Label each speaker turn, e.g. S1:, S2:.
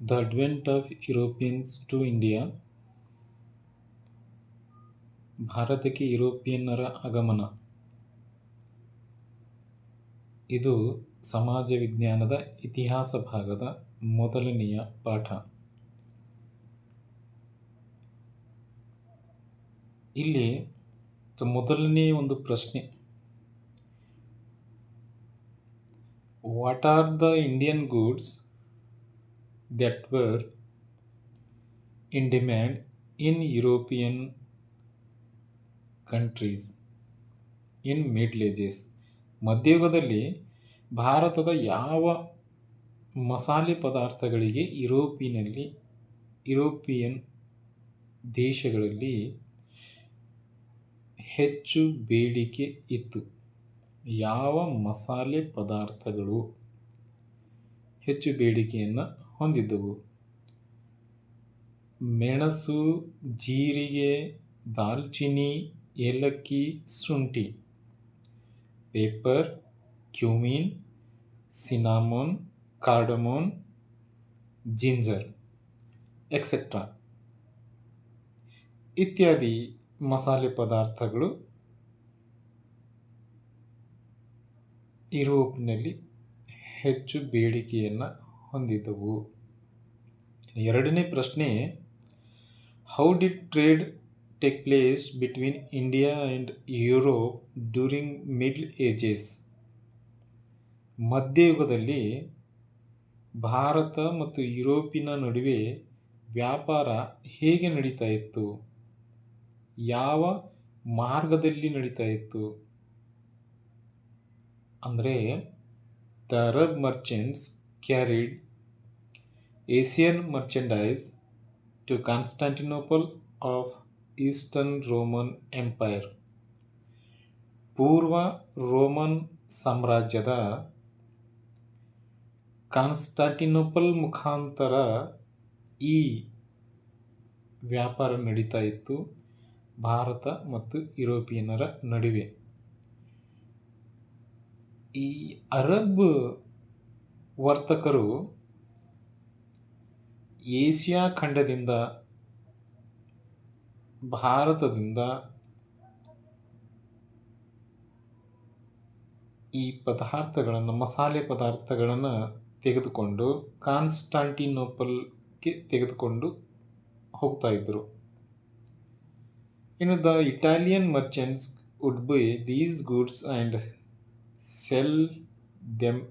S1: The advent of Europeans to India. ಭಾರತಕ್ಕೆ ಯುರೋಪಿಯನ್ನರ ಆಗಮನ. ಇದು ಸಮಾಜ ವಿಜ್ಞಾನದ ಇತಿಹಾಸ ಭಾಗದ ಮೊದಲನೆಯ ಪಾಠ. ಇಲ್ಲಿ ಮೊದಲನೇ ಒಂದು ಪ್ರಶ್ನೆ, what are the Indian goods that were in demand in European countries in Middle Ages? ಮಧ್ಯಯುಗದಲ್ಲಿ ಭಾರತದ ಯಾವ ಮಸಾಲೆ ಪದಾರ್ಥಗಳಿಗೆ ಯುರೋಪಿಯನ್ ದೇಶಗಳಲ್ಲಿ ಹೆಚ್ಚು ಬೇಡಿಕೆ ಇತ್ತು? ಯಾವ ಮಸಾಲೆ ಪದಾರ್ಥಗಳು ಹೆಚ್ಚು ಬೇಡಿಕೆಯನ್ನು ಹೊಂದಿದ್ದವು? ಮೆಣಸು, ಜೀರಿಗೆ, ದಾಲ್ಚಿನ್ನಿ, ಏಲಕ್ಕಿ, ಶುಂಠಿ. Pepper, cumin, cinnamon, cardamom, ginger etcetera ಇತ್ಯಾದಿ ಮಸಾಲೆ ಪದಾರ್ಥಗಳು ಯುರೋಪ್ನಲ್ಲಿ ಹೆಚ್ಚು ಬೇಡಿಕೆಯನ್ನು ಹೊಂದಿದ್ದವು. ಎರಡನೇ ಪ್ರಶ್ನೆ, how did trade take place between India and Europe during Middle Ages? ಮಧ್ಯಯುಗದಲ್ಲಿ ಭಾರತ ಮತ್ತು ಯುರೋಪಿನ ನಡುವೆ ವ್ಯಾಪಾರ ಹೇಗೆ ನಡೀತಾ ಇತ್ತು? ಯಾವ ಮಾರ್ಗದಲ್ಲಿ ನಡೀತಾ ಇತ್ತು? ಅಂದರೆ the Arab merchants carried Asian merchandise to Constantinople of eastern Roman empire. ಪೂರ್ವ ರೋಮನ್ ಸಾಮ್ರಾಜ್ಯದ ಕಾನ್ಸ್ಟಾಂಟಿನೋಪಲ್ ಮುಖಾಂತರ ಈ ವ್ಯಾಪಾರ ನಡೀತಾ ಇತ್ತು ಭಾರತ ಮತ್ತು ಯುರೋಪಿಯನ್ನರ ನಡುವೆ. ಈ ಅರಬ್ ವರ್ತಕರು ಏಷ್ಯಾ ಖಂಡದಿಂದ ಭಾರತದಿಂದ ಈ ಮಸಾಲೆ ಪದಾರ್ಥಗಳನ್ನು ತೆಗೆದುಕೊಂಡು ಕಾನ್ಸ್ಟಾಂಟಿನೋಪಲ್ಗೆ ತೆಗೆದುಕೊಂಡು ಹೋಗ್ತಾ ಇದ್ರು. ಇನ್ನು the Italian merchants would buy these goods and sell them